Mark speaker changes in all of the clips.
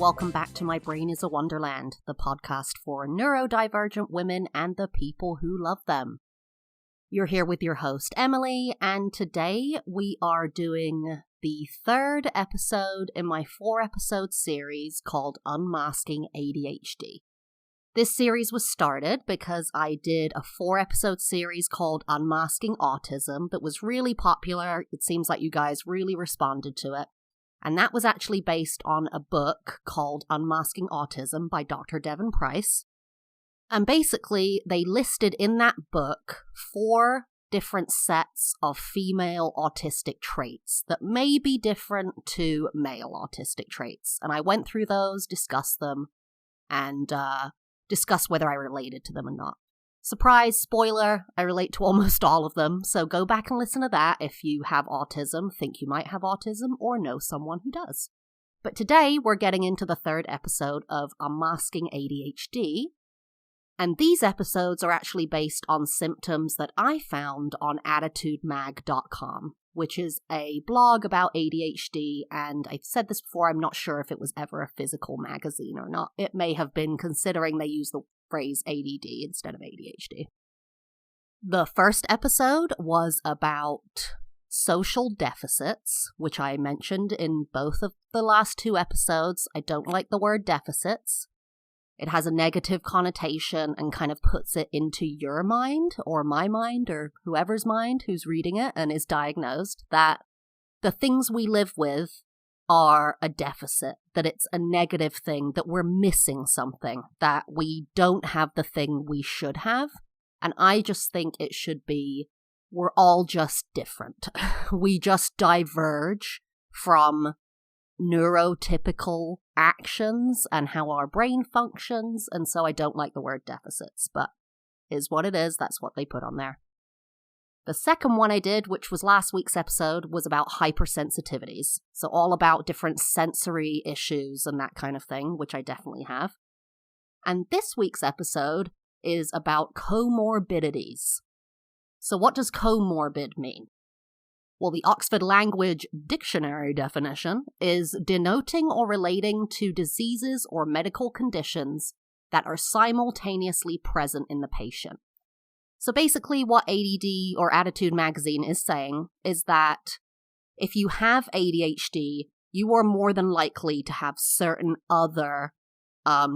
Speaker 1: welcome back to My Brain is a Wonderland, the podcast for neurodivergent women and the people who love them. You're here with your host, Emily, and today we are doing the third episode in my 4-episode series called Unmasking ADHD. This series was started because I did a 4-episode series called Unmasking Autism that was really popular. It seems like you guys really responded to it. And that was actually based on a book called Unmasking Autism by Dr. Devon Price. And basically, they listed in that book 4 different sets of female autistic traits that may be different to male autistic traits. And I went through those, discussed them, and discussed whether I related to them or not. Surprise, spoiler, I relate to almost all of them, so go back and listen to that if you have autism, think you might have autism, or know someone who does. But today, we're getting into the 3rd episode of Unmasking ADHD, and these episodes are actually based on symptoms that I found on attitudemag.com, which is a blog about ADHD, and I've said this before, I'm not sure if it was ever a physical magazine or not. It may have been, considering they use the phrase ADD instead of ADHD. The first episode was about social deficits, which I mentioned in both of the last 2 episodes. I don't like the word deficits. It has a negative connotation and kind of puts it into your mind, or my mind, or whoever's mind who's reading it and is diagnosed, that the things we live with are a deficit, that it's a negative thing, that we're missing something, that we don't have the thing we should have. And I just think it should be, we're all just different. We just diverge from neurotypical actions and how our brain functions, and so I don't like the word deficits, but is what it is, that's what they put on there. The second one I did, which was last week's episode, was about hypersensitivities. So all about different sensory issues and that kind of thing, which I definitely have. And this week's episode is about comorbidities. So what does comorbid mean? Well, the Oxford Language Dictionary definition is denoting or relating to diseases or medical conditions that are simultaneously present in the patient. So basically what ADD or Attitude Magazine is saying is that if you have ADHD, you are more than likely to have certain other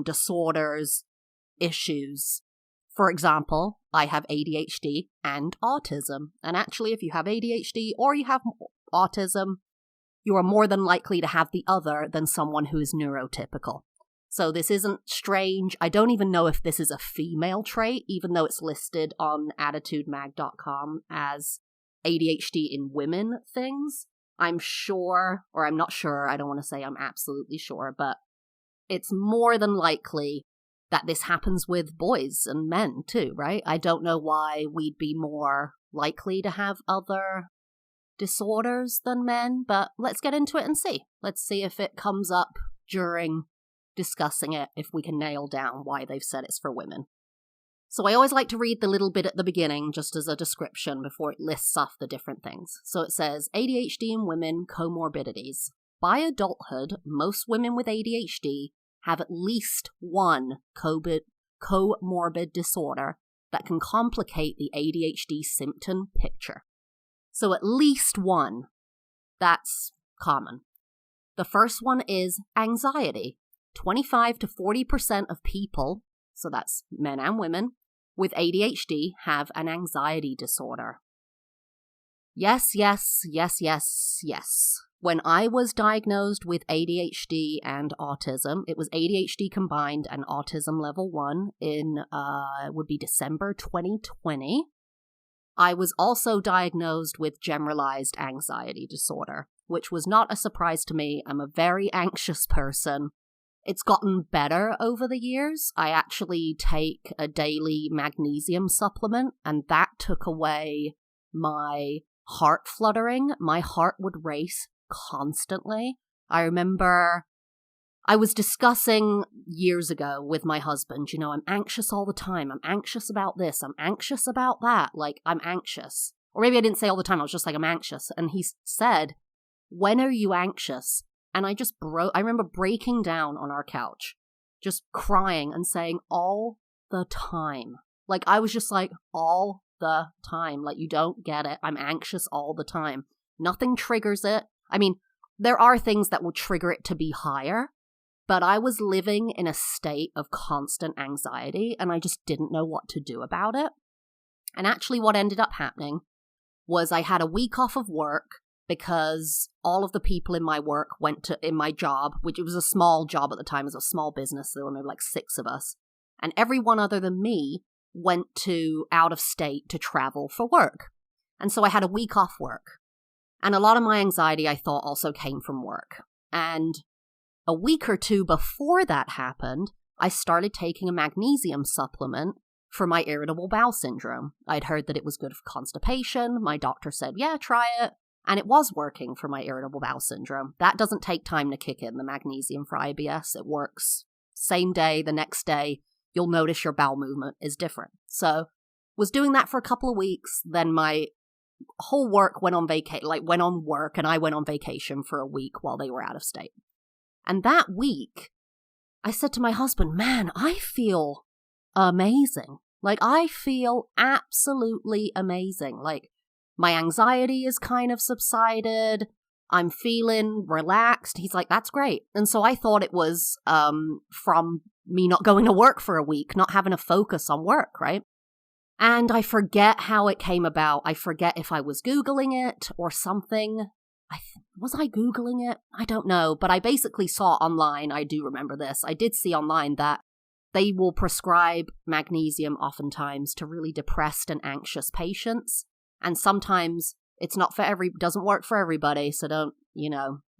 Speaker 1: disorders, issues. For example, I have ADHD and autism. And actually, if you have ADHD or you have autism, you are more than likely to have the other than someone who is neurotypical. So this isn't strange. I don't even know if this is a female trait, even though it's listed on attitudemag.com as ADHD in women things. I'm sure, or I'm not sure, I don't want to say I'm absolutely sure, but it's more than likely that this happens with boys and men too, right? I don't know why we'd be more likely to have other disorders than men, but let's get into it and see. Let's see if it comes up during discussing it, if we can nail down why they've said it's for women. So I always like to read the little bit at the beginning just as a description before it lists off the different things. So it says, ADHD in women, comorbidities. By adulthood, most women with ADHD have at least one comorbid disorder that can complicate the ADHD symptom picture. So at least one. That's common. The first one is anxiety. 25 to 40% of people, so that's men and women, with ADHD have an anxiety disorder. Yes, yes, yes, yes, yes. When I was diagnosed with ADHD and autism, it was ADHD combined and autism level 1 in, it would be December 2020. I was also diagnosed with generalized anxiety disorder, which was not a surprise to me. I'm a very anxious person. It's gotten better over the years. I actually take a daily magnesium supplement, and that took away my heart fluttering. My heart would race constantly. I remember I was discussing years ago with my husband, you know, I'm anxious all the time. I'm anxious about this. I'm anxious about that. Like, I'm anxious. Or maybe I didn't say all the time. I was just like, I'm anxious. And he said, when are you anxious? And I remember breaking down on our couch, just crying and saying all the time. Like, I was just like, all the time. Like, you don't get it. I'm anxious all the time. Nothing triggers it. I mean, there are things that will trigger it to be higher, but I was living in a state of constant anxiety, and I just didn't know what to do about it. And actually what ended up happening was I had a week off of work because all of the people in my work in my job, which it was a small job at the time, it was a small business, there were maybe like 6 of us, and everyone other than me went to out of state to travel for work. And so I had a week off work. And a lot of my anxiety, I thought, also came from work. And a week or 2 before that happened, I started taking a magnesium supplement for my irritable bowel syndrome. I'd heard that it was good for constipation. My doctor said, yeah, try it. And it was working for my irritable bowel syndrome. That doesn't take time to kick in, the magnesium for IBS. It works same day, the next day. You'll notice your bowel movement is different. So was doing that for a couple of weeks. Then my whole work went on work, and I went on vacation for a week while they were out of state. And that week, I said to my husband, man, I feel amazing. Like, I feel absolutely amazing. Like, my anxiety is kind of subsided. I'm feeling relaxed. He's like, that's great. And so I thought it was from me not going to work for a week, not having a focus on work, right? And I forget how it came about. I forget if I was Googling it or something. Was I Googling it? I don't know. But I basically saw online, I do remember this, I did see online that they will prescribe magnesium oftentimes to really depressed and anxious patients. And sometimes it's not doesn't work for everybody. So don't, you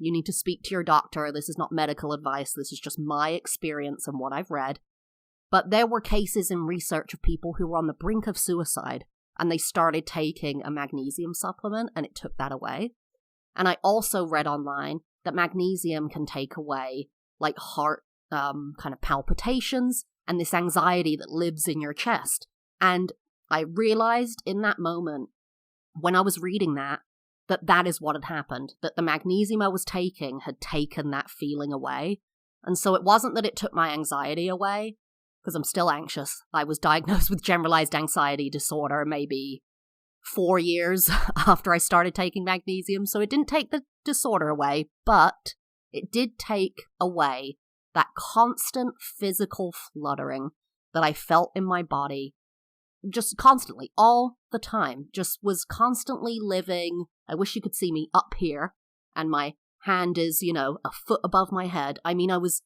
Speaker 1: need to speak to your doctor. This is not medical advice. This is just my experience and what I've read. But there were cases in research of people who were on the brink of suicide, and they started taking a magnesium supplement, and it took that away. And I also read online that magnesium can take away like heart kind of palpitations and this anxiety that lives in your chest. And I realized in that moment, when I was reading that is what had happened, that the magnesium I was taking had taken that feeling away. And so it wasn't that it took my anxiety away, because I'm still anxious. I was diagnosed with generalized anxiety disorder maybe 4 years after I started taking magnesium. So it didn't take the disorder away, but it did take away that constant physical fluttering that I felt in my body, just constantly, all the time. Just was constantly living. I wish you could see me up here, and my hand is, a foot above my head. I mean, I was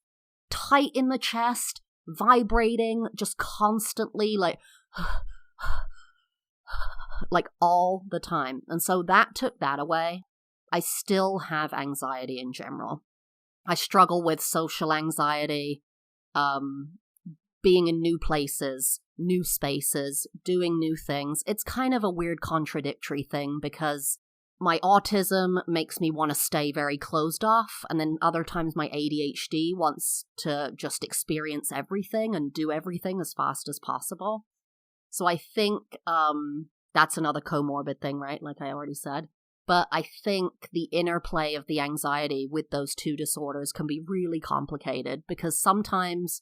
Speaker 1: tight in the chest, vibrating, just constantly, like all the time. And so that took that away. I still have anxiety in general. I struggle with social anxiety, being in new places, new spaces, doing new things. It's kind of a weird contradictory thing, because my autism makes me want to stay very closed off, and then other times my ADHD wants to just experience everything and do everything as fast as possible. So I think that's another comorbid thing, right? Like I already said. But I think the interplay of the anxiety with those two disorders can be really complicated, because sometimes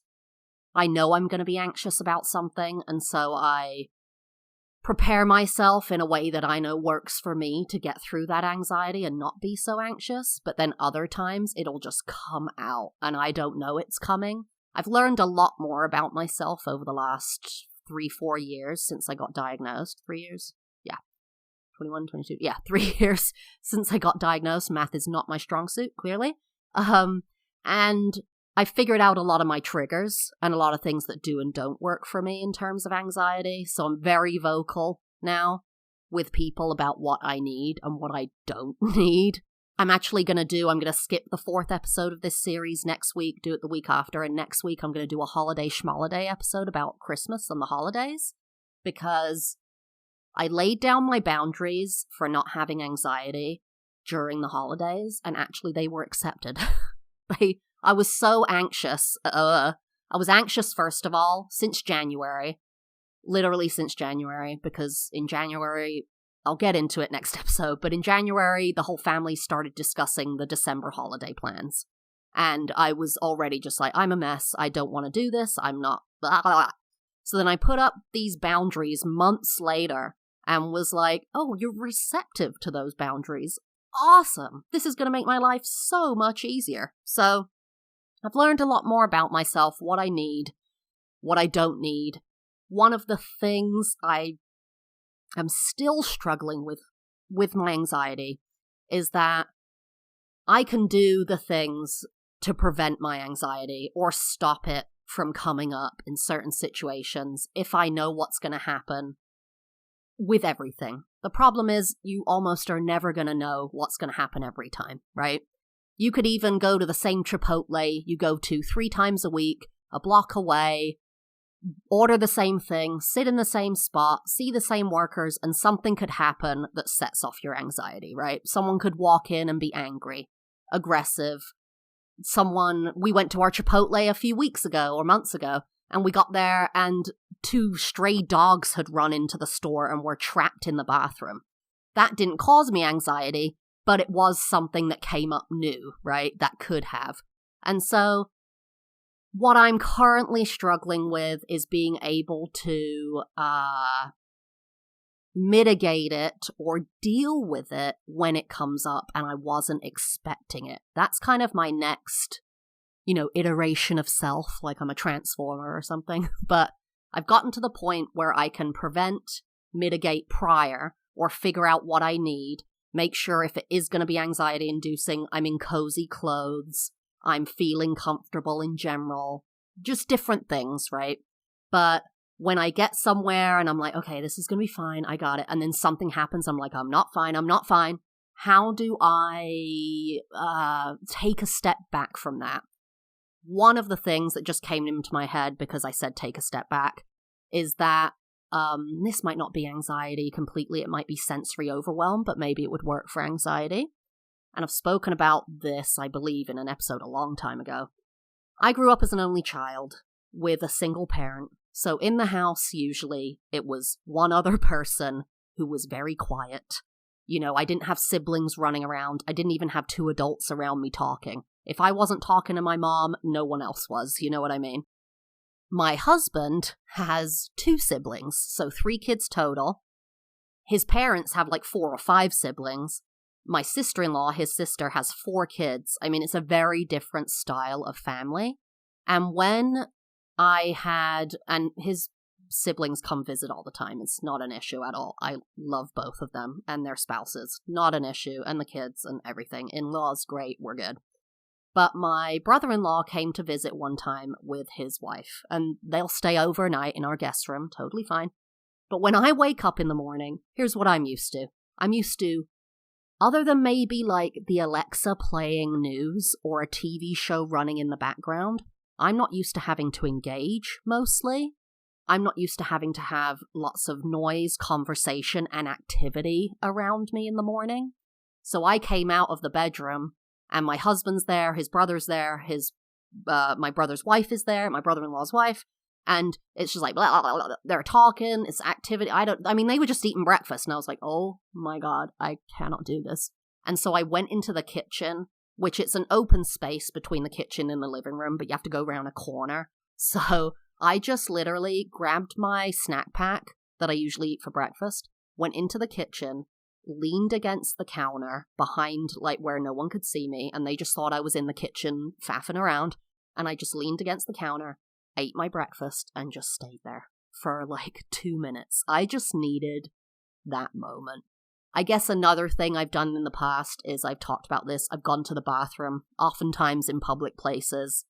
Speaker 1: I know I'm going to be anxious about something, and so I prepare myself in a way that I know works for me to get through that anxiety and not be so anxious. But then other times it'll just come out and I don't know it's coming. I've learned a lot more about myself over the last 3-4 years since I got diagnosed. 3 years? Yeah. 21, 22. Yeah, 3 years since I got diagnosed. Math is not my strong suit, clearly. And I figured out a lot of my triggers and a lot of things that do and don't work for me in terms of anxiety. So I'm very vocal now with people about what I need and what I don't need. I'm going to skip the 4th episode of this series next week, do it the week after. And next week, I'm going to do a holiday schmoliday episode about Christmas and the holidays, because I laid down my boundaries for not having anxiety during the holidays, and actually they were accepted. I was so anxious. I was anxious, first of all, since January. Literally since January, because in January, I'll get into it next episode, but in January, the whole family started discussing the December holiday plans. And I was already just like, I'm a mess. I don't want to do this. I'm not. Blah, blah, blah. So then I put up these boundaries months later and was like, oh, you're receptive to those boundaries. Awesome. This is going to make my life so much easier. So I've learned a lot more about myself, what I need, what I don't need. One of the things I am still struggling with my anxiety is that I can do the things to prevent my anxiety or stop it from coming up in certain situations if I know what's going to happen with everything. The problem is you almost are never going to know what's going to happen every time, right? You could even go to the same Chipotle you go to 3 times a week, a block away, order the same thing, sit in the same spot, see the same workers, and something could happen that sets off your anxiety, right? Someone could walk in and be angry, aggressive. We went to our Chipotle a few weeks ago or months ago, and we got there and 2 stray dogs had run into the store and were trapped in the bathroom. That didn't cause me anxiety, but it was something that came up new, right? That could have. And so what I'm currently struggling with is being able to mitigate it or deal with it when it comes up and I wasn't expecting it. That's kind of my next, iteration of self, like I'm a transformer or something. But I've gotten to the point where I can prevent, mitigate prior, or figure out what I need, make sure if it is going to be anxiety inducing, I'm in cozy clothes, I'm feeling comfortable in general, just different things, right? But when I get somewhere and I'm like, okay, this is going to be fine, I got it, and then something happens, I'm like, I'm not fine. How do I take a step back from that? One of the things that just came into my head because I said take a step back is that this might not be anxiety completely, it might be sensory overwhelm, but maybe it would work for anxiety. And I've spoken about this, I believe, in an episode a long time ago. I grew up as an only child with a single parent. So in the house, usually, it was one other person who was very quiet. I didn't have siblings running around. I didn't even have 2 adults around me talking. If I wasn't talking to my mom, no one else was. You know what I mean? My husband has 2 siblings, so 3 kids total. His parents have like 4 or 5 siblings. My sister-in-law, his sister, has 4 kids. I mean, it's a very different style of family. And when and his siblings come visit all the time. It's not an issue at all. I love both of them and their spouses. Not an issue. And the kids and everything. In-laws, great. We're good. But my brother-in-law came to visit one time with his wife. And they'll stay overnight in our guest room. Totally fine. But when I wake up in the morning, here's what I'm used to. I'm used to, other than maybe like the Alexa playing news or a TV show running in the background, I'm not used to having to engage, mostly. I'm not used to having to have lots of noise, conversation, and activity around me in the morning. So I came out of the bedroom, and my husband's there, his brother's there, my brother's wife is there, my brother-in-law's wife, and it's just like, blah, blah, blah, blah. They're talking, it's activity. They were just eating breakfast, and I was like, oh my God, I cannot do this. And so I went into the kitchen, which it's an open space between the kitchen and the living room, but you have to go around a corner. So I just literally grabbed my snack pack that I usually eat for breakfast, went into the kitchen, leaned against the counter behind, like, where no one could see me, and they just thought I was in the kitchen faffing around, and I just leaned against the counter, ate my breakfast, and just stayed there for like 2 minutes. I just needed that moment. I guess another thing I've done in the past is, I've talked about this, I've gone to the bathroom, oftentimes in public places.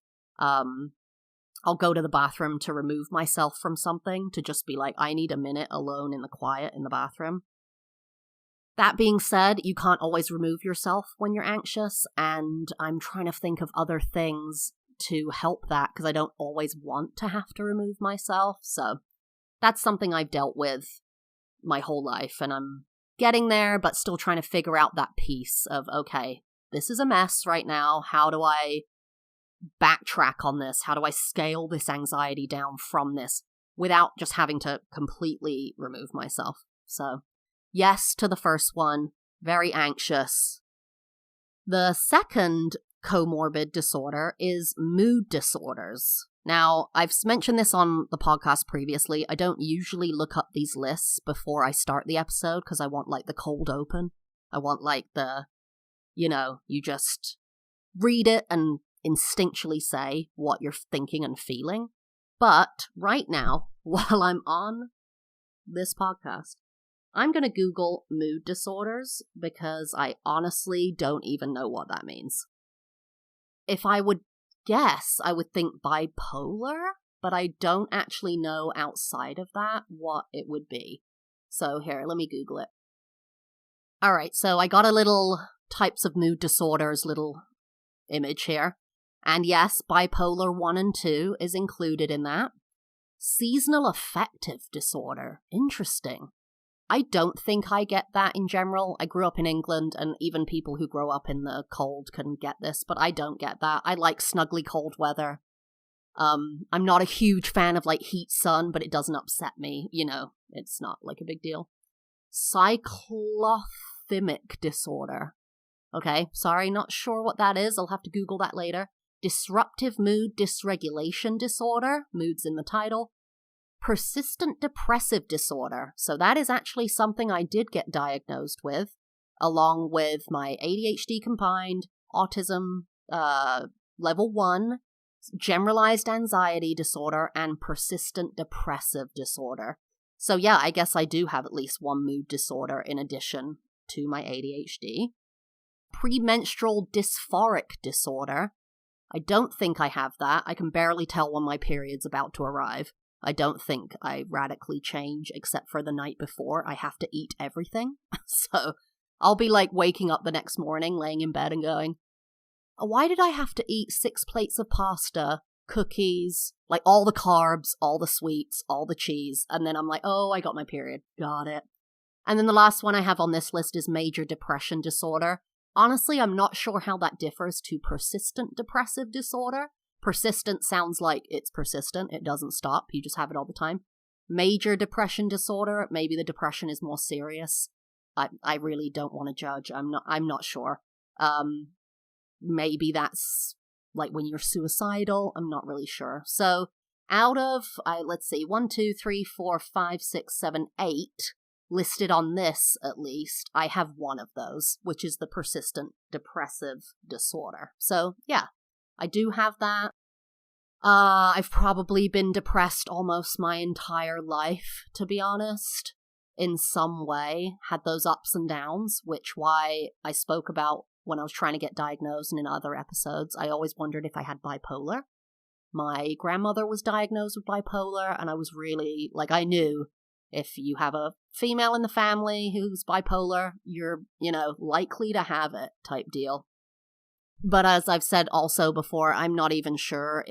Speaker 1: I'll go to the bathroom to remove myself from something, to just be like, I need a minute alone in the quiet in the bathroom. That being said, you can't always remove yourself when you're anxious, and I'm trying to think of other things to help that, because I don't always want to have to remove myself. So that's something I've dealt with my whole life, and I'm getting there, but still trying to figure out that piece of, okay, this is a mess right now. How do I backtrack on this? How do I scale this anxiety down from this without just having to completely remove myself? So yes to the first one, very anxious. The second comorbid disorder is mood disorders. Now, I've mentioned this on the podcast previously. I don't usually look up these lists before I start the episode because I want like the cold open. I want like the, you just read it and instinctually say what you're thinking and feeling. But right now, while I'm on this podcast, I'm going to Google mood disorders because I honestly don't even know what that means. If I would guess, I would think bipolar, but I don't actually know outside of that what it would be. So here, let me Google it. Alright, so I got a little types of mood disorders little image here. And yes, bipolar 1 and 2 is included in that. Seasonal affective disorder. Interesting. I don't think I get that in general. I grew up in England, and even people who grow up in the cold can get this, but I don't get that. I like snuggly cold weather. I'm not a huge fan of like heat sun, but it doesn't upset me. It's not like a big deal. Cyclothymic disorder. Okay, sorry, not sure what that is. I'll have to Google that later. Disruptive mood dysregulation disorder. Mood's in the title. Persistent depressive disorder. So that is actually something I did get diagnosed with, along with my ADHD combined, autism level 1, generalized anxiety disorder, and persistent depressive disorder. So yeah, I guess I do have at least one mood disorder in addition to my ADHD. Premenstrual dysphoric disorder. I don't think I have that. I can barely tell when my period's about to arrive. I don't think I radically change except for the night before. I have to eat everything. So I'll be like waking up the next morning, laying in bed and going, why did I have to eat 6 plates of pasta, cookies, like all the carbs, all the sweets, all the cheese? And then I'm like, oh, I got my period. Got it. And then the last one I have on this list is major depression disorder. Honestly, I'm not sure how that differs to persistent depressive disorder. Persistent sounds like it's persistent. It doesn't stop. You just have it all the time. Major depression disorder, maybe the depression is more serious. I really don't want to judge. I'm not sure. Maybe that's like when you're suicidal. I'm not really sure. So out of, let's see, 1, 2, 3, 4, 5, 6, 7, 8 listed on this, at least, I have one of those, which is the persistent depressive disorder. So yeah, I do have that. I've probably been depressed almost my entire life, to be honest, in some way. Had those ups and downs, which why I spoke about when I was trying to get diagnosed and in other episodes. I always wondered if I had bipolar. My grandmother was diagnosed with bipolar, and I was really, I knew if you have a female in the family who's bipolar, you're, likely to have it type deal. But as I've said also before, I'm not even sure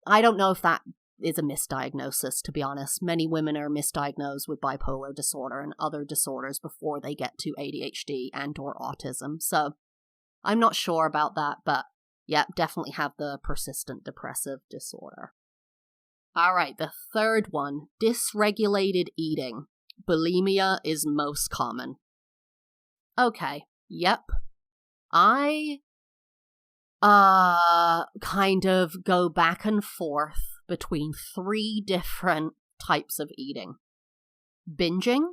Speaker 1: I don't know if that is a misdiagnosis, to be honest. Many women are misdiagnosed with bipolar disorder and other disorders before they get to ADHD and or autism. So I'm not sure about that, but yeah, definitely have the persistent depressive disorder. All right, the third one, dysregulated eating. Bulimia is most common. Okay, yep. I kind of go back and forth between 3 different types of eating. Binging,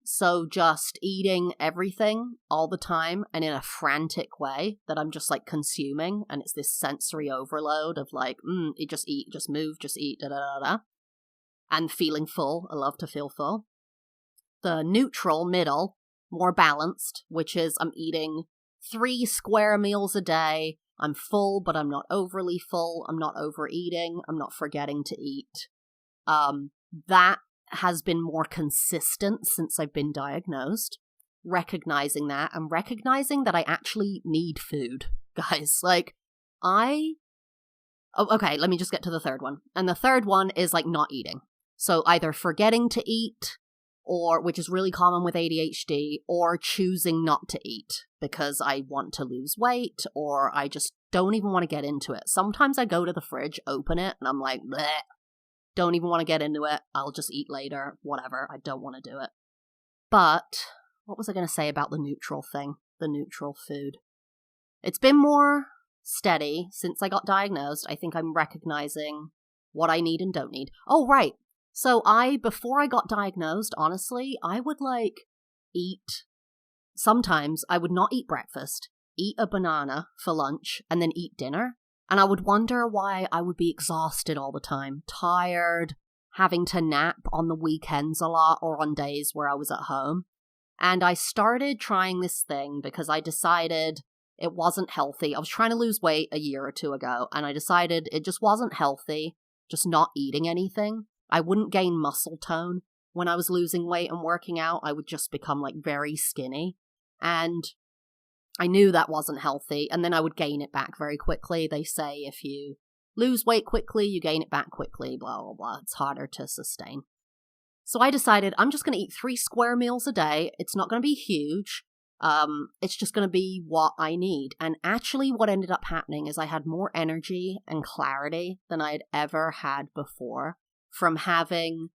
Speaker 1: so just eating everything all the time and in a frantic way that I'm just consuming, and it's this sensory overload of just eat, just move, just eat, da-da-da-da. And feeling full. I love to feel full. The neutral middle, more balanced, which is I'm eating 3 square meals a day. I'm full, but I'm not overly full. I'm not overeating. I'm not forgetting to eat. That has been more consistent since I've been diagnosed. Recognizing that and recognizing that I actually need food, guys. Okay, let me just get to the third one. And the third one is not eating. So either forgetting to eat, or which is really common with ADHD, or choosing not to eat because I want to lose weight, or I just don't even want to get into it. Sometimes I go to the fridge, open it, and I'm like, bleh, don't even want to get into it. I'll just eat later, whatever. I don't want to do it. But what was I going to say about the neutral thing? The neutral food. It's been more steady since I got diagnosed. I think I'm recognizing what I need and don't need. Oh, right. So before I got diagnosed, honestly, I would eat. Sometimes I would not eat breakfast, eat a banana for lunch, and then eat dinner. And I would wonder why I would be exhausted all the time, tired, having to nap on the weekends a lot or on days where I was at home. And I started trying this thing because I decided it wasn't healthy. I was trying to lose weight a year or two ago, and I decided it just wasn't healthy, just not eating anything. I wouldn't gain muscle tone when I was losing weight and working out. I would just become very skinny. And I knew that wasn't healthy, and then I would gain it back very quickly. They say if you lose weight quickly, you gain it back quickly, blah, blah, blah. It's harder to sustain. So I decided I'm just going to eat 3 square meals a day. It's not going to be huge. It's just going to be what I need. And actually what ended up happening is I had more energy and clarity than I had ever had before from having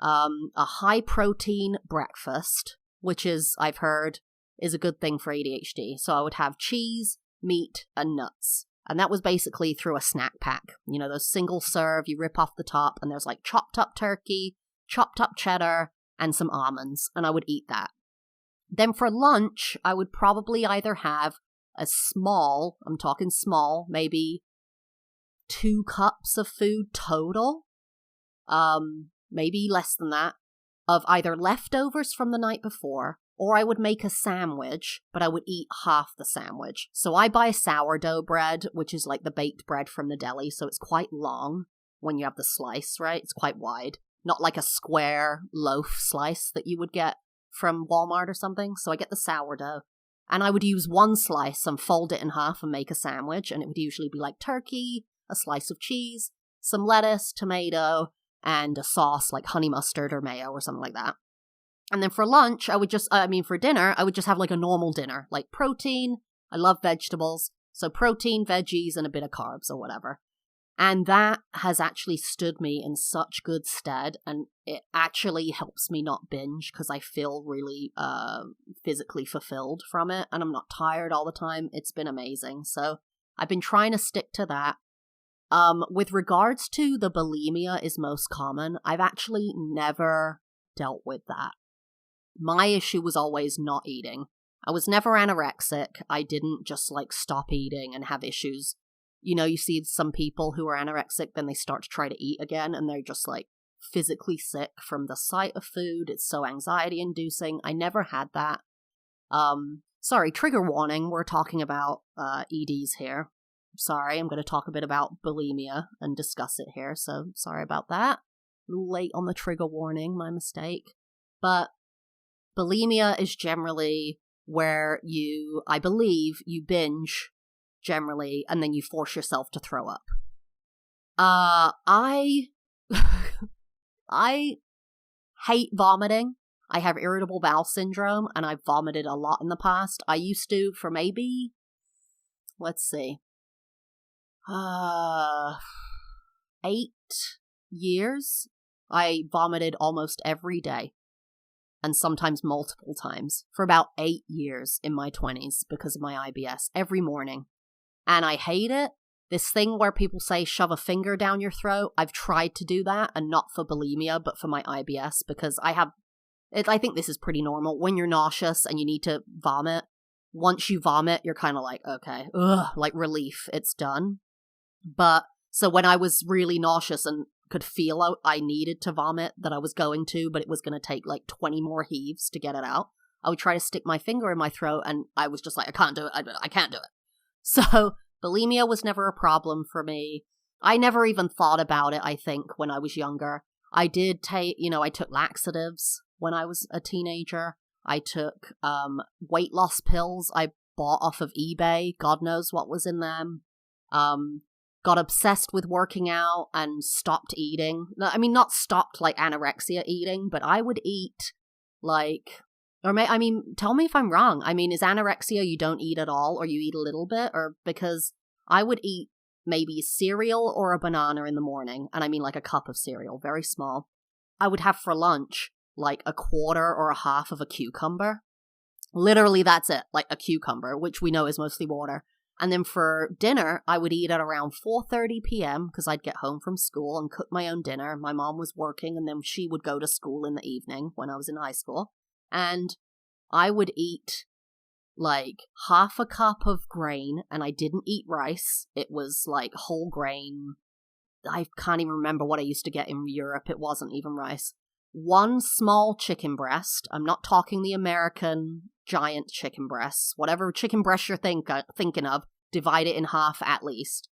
Speaker 1: a high protein breakfast, which is, I've heard, is a good thing for ADHD. So I would have cheese, meat, and nuts. And that was basically through a snack pack. You know, those single serve, you rip off the top, and there's chopped up turkey, chopped up cheddar, and some almonds, and I would eat that. Then for lunch, I would probably either have a small, I'm talking small, maybe 2 cups of food total, maybe less than that, of either leftovers from the night before, or I would make a sandwich, but I would eat half the sandwich. So I buy sourdough bread, which is the baked bread from the deli, so it's quite long when you have the slice, right? It's quite wide. Not like a square loaf slice that you would get from Walmart or something. So I get the sourdough, and I would use 1 slice and fold it in half and make a sandwich, and it would usually be turkey, a slice of cheese, some lettuce, tomato, and a sauce like honey mustard or mayo or something like that. And then for lunch, for dinner, I would just have a normal dinner, protein. I love vegetables. So protein, veggies, and a bit of carbs or whatever. And that has actually stood me in such good stead, and it actually helps me not binge because I feel really physically fulfilled from it, and I'm not tired all the time. It's been amazing. So I've been trying to stick to that. With regards to the bulimia is most common, I've actually never dealt with that. My issue was always not eating. I was never anorexic. I didn't just stop eating and have issues. You know, you see some people who are anorexic, then they start to try to eat again, and they're just physically sick from the sight of food. It's so anxiety inducing. I never had that. Sorry, trigger warning. We're talking about EDs here. Sorry, I'm going to talk a bit about bulimia and discuss it here, so sorry about that. A little late on the trigger warning, my mistake. But bulimia is generally where I believe you binge generally, and then you force yourself to throw up. I hate vomiting. I have irritable bowel syndrome, and I've vomited a lot in the past. I used to for maybe, 8 years. I vomited almost every day, and sometimes multiple times, for about 8 years in my 20s because of my IBS, every morning. And I hate it. This thing where people say shove a finger down your throat, I've tried to do that, and not for bulimia, but for my IBS, because I think this is pretty normal. When you're nauseous and you need to vomit, once you vomit, you're kind of okay, relief, it's done. But, so when I was really nauseous and could feel I needed to vomit, that I was going to, but it was going to take 20 more heaves to get it out, I would try to stick my finger in my throat, and I was just I can't do it, I can't do it. So, bulimia was never a problem for me. I never even thought about it, I think, when I was younger. I did take, I took laxatives when I was a teenager. I took weight loss pills I bought off of eBay. God knows what was in them. Got obsessed with working out and stopped eating. I mean, not stopped anorexia eating, but I would eat tell me if I'm wrong. I mean, is anorexia you don't eat at all, or you eat a little bit? Or because I would eat maybe cereal or a banana in the morning, and I mean a cup of cereal, very small. I would have for lunch like a quarter or a half of a cucumber. Literally, that's it, like a cucumber, which we know is mostly water. And then for dinner, I would eat at around 4:30 p.m. because I'd get home from school and cook my own dinner. My mom was working, and then she would go to school in the evening when I was in high school. And I would eat like half a cup of grain, and I didn't eat rice. It was like whole grain. I can't even remember what I used to get in Europe. It wasn't even rice. One small chicken breast. I'm not talking the American giant chicken breasts. Whatever chicken breast you're thinking of, divide it in half at least.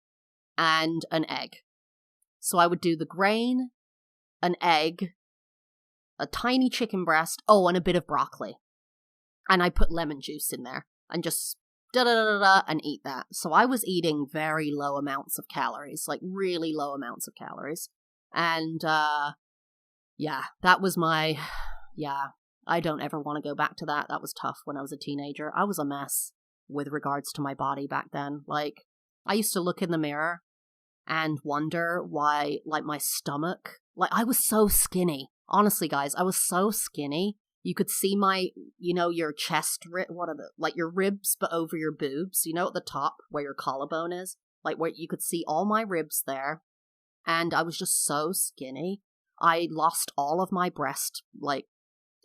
Speaker 1: And an egg. So I would do the grain, an egg, a tiny chicken breast, and a bit of broccoli. And I put lemon juice in there and just da-da-da-da-da and eat that. So I was eating very low amounts of calories, like really low amounts of calories. And, yeah, that was I don't ever want to go back to that. That was tough when I was a teenager. I was a mess with regards to my body back then. Like, I used to look in the mirror and wonder why, like, my stomach, like, I was so skinny. Honestly, guys, I was so skinny. You could see my, your chest, like your ribs, but over your boobs, at the top where your collarbone is, like where you could see all my ribs there. And I was just so skinny. I lost all of my breast, like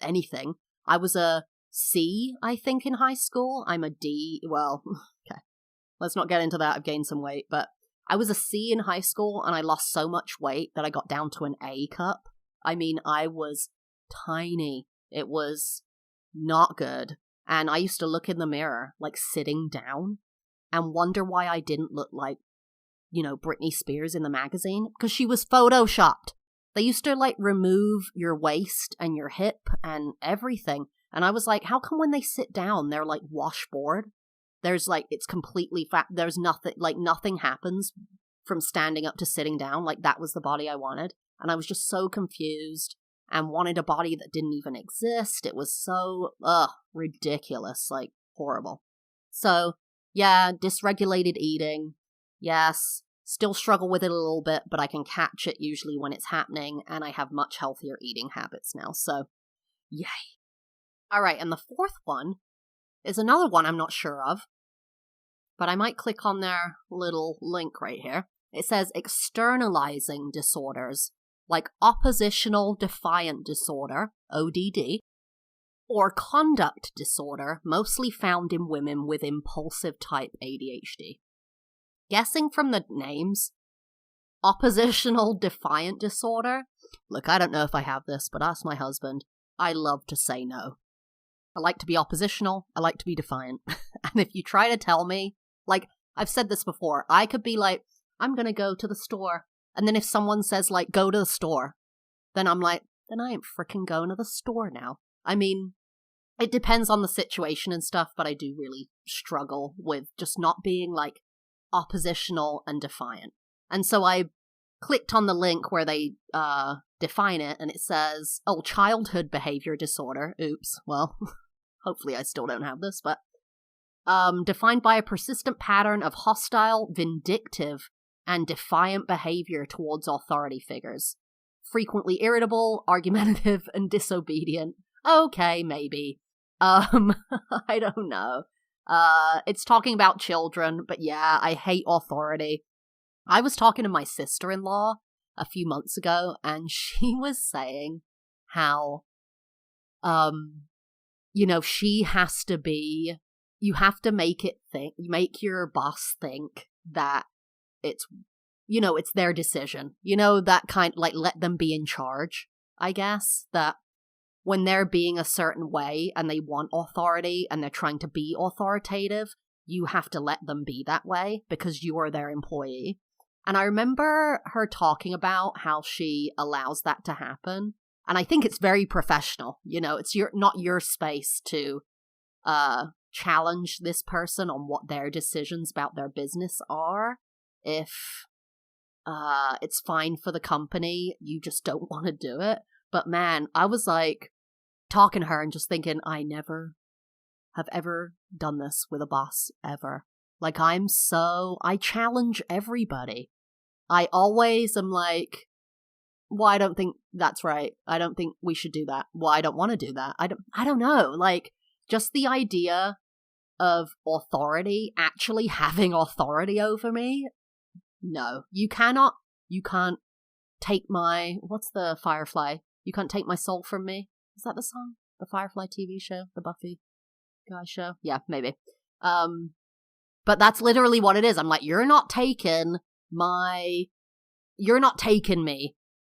Speaker 1: anything. I was a C, I think, in high school. I'm a D. Well, okay. Let's not get into that. I've gained some weight, but I was a C in high school, and I lost so much weight that I got down to an A cup. I mean, I was tiny. It was not good. And I used to look in the mirror, like sitting down, and wonder why I didn't look like, Britney Spears in the magazine, because she was photoshopped. They used to, like, remove your waist and your hip and everything. And I was like, how come when they sit down, they're, like, washboard? There's, like, it's completely fat. There's nothing, like, nothing happens from standing up to sitting down. Like, that was the body I wanted. And I was just so confused and wanted a body that didn't even exist. It was so, ridiculous, like, horrible. So, yeah, dysregulated eating. Yes. Still struggle with it a little bit, but I can catch it usually when it's happening, and I have much healthier eating habits now, so yay. Alright, and the fourth one is another one I'm not sure of, but I might click on their little link right here. It says externalizing disorders, like oppositional defiant disorder, ODD, or conduct disorder, mostly found in women with impulsive type ADHD. Guessing from the names, oppositional defiant disorder. Look, I don't know if I have this, but ask my husband. I love to say no. I like to be oppositional. I like to be defiant. And if you try to tell me, like, I've said this before, I could be like, I'm going to go to the store. And then if someone says, like, go to the store, then I'm like, then I ain't freaking going to the store now. I mean, it depends on the situation and stuff, but I do really struggle with just not being, like, oppositional and defiant. And so I clicked on the link where they define it, and it says, childhood behavior disorder. Oops. Well, hopefully I still don't have this, but defined by a persistent pattern of hostile, vindictive, and defiant behavior towards authority figures. Frequently irritable, argumentative, and disobedient. Okay, maybe. I don't know. It's talking about children, but yeah, I hate authority. I was talking to my sister-in-law a few months ago, and she was saying how, she has to be, you have to make your boss think that it's, it's their decision. That kind, like, let them be in charge, I guess, that when they're being a certain way and they want authority and they're trying to be authoritative, you have to let them be that way because you are their employee. And I remember her talking about how she allows that to happen. And I think it's very professional. It's not your space to challenge this person on what their decisions about their business are. If it's fine for the company, you just don't want to do it. But man, I was like, talking to her and just thinking, I never have ever done this with a boss, ever. Like, I challenge everybody. I always am like, Well, I don't think that's right. I don't think we should do that. Well, I don't want to do that. I don't know. Like, just the idea of authority, actually having authority over me. No, you can't take my, what's the Firefly? You can't take my soul from me. Is that the song? The Firefly TV show? The Buffy guy show? Yeah, maybe. But that's literally what it is. I'm like, you're not taking me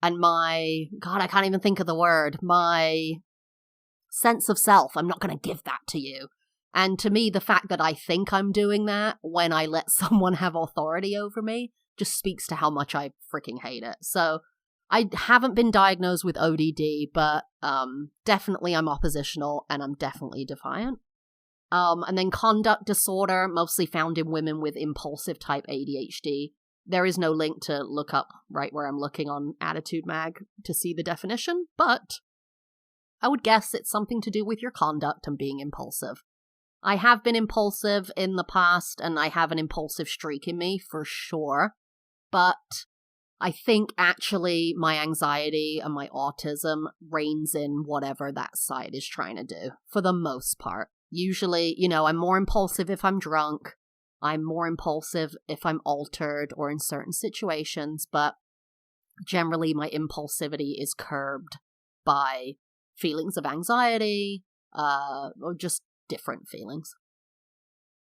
Speaker 1: and my, God, I can't even think of the word, my sense of self. I'm not going to give that to you. And to me, the fact that I think I'm doing that when I let someone have authority over me just speaks to how much I freaking hate it. So I haven't been diagnosed with ODD, but definitely I'm oppositional and I'm definitely defiant. And then conduct disorder, mostly found in women with impulsive type ADHD. There is no link to look up right where I'm looking on Attitude Mag to see the definition, but I would guess it's something to do with your conduct and being impulsive. I have been impulsive in the past, and I have an impulsive streak in me for sure, but I think actually my anxiety and my autism reigns in whatever that side is trying to do, for the most part. Usually, I'm more impulsive if I'm drunk. I'm more impulsive if I'm altered or in certain situations, but generally my impulsivity is curbed by feelings of anxiety, or just different feelings.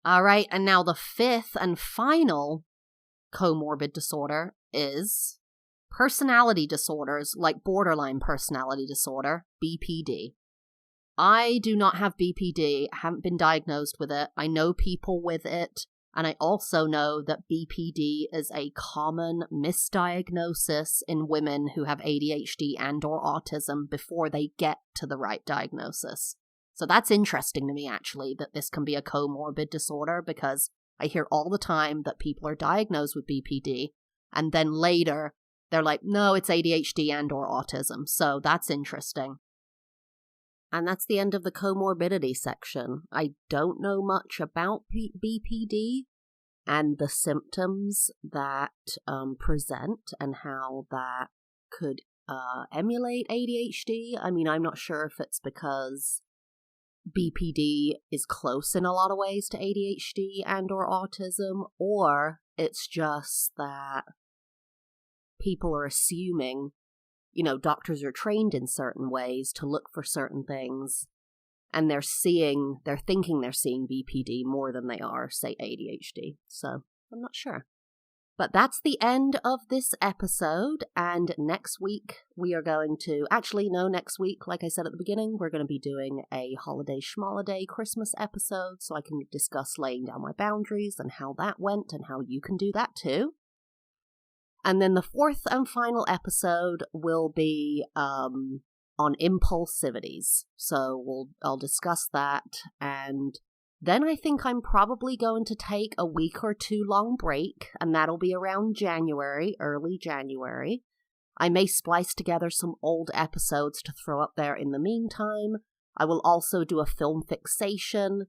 Speaker 1: All right, and now the fifth and final comorbid disorder is personality disorders, like borderline personality disorder, BPD. I do not have BPD. I haven't been diagnosed with it. I know people with it. And I also know that BPD is a common misdiagnosis in women who have ADHD and or autism before they get to the right diagnosis. So that's interesting to me, actually, that this can be a comorbid disorder, because I hear all the time that people are diagnosed with BPD, and then later they're like, no, it's ADHD and or autism. So that's interesting. And that's the end of the comorbidity section. I don't know much about BPD and the symptoms that present and how that could emulate ADHD. I mean, I'm not sure if it's because BPD is close in a lot of ways to ADHD and or autism, or it's just that people are assuming, doctors are trained in certain ways to look for certain things, and they're thinking they're seeing BPD more than they are, say, ADHD. So I'm not sure. But that's the end of this episode, and next week we are going to, next week, like I said at the beginning, we're going to be doing a holiday schmoliday Christmas episode, so I can discuss laying down my boundaries and how that went and how you can do that too. And then the fourth and final episode will be on impulsivities. So I'll discuss that. And then I think I'm probably going to take a week or two long break, and that'll be around January, early January. I may splice together some old episodes to throw up there in the meantime. I will also do a film fixation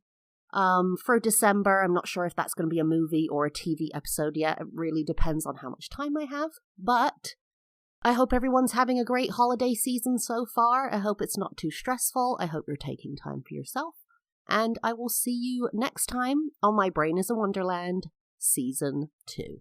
Speaker 1: for December. I'm not sure if that's going to be a movie or a TV episode yet. It really depends on how much time I have. But I hope everyone's having a great holiday season so far. I hope it's not too stressful. I hope you're taking time for yourself. And I will see you next time on My Brain is a Wonderland, Season 2.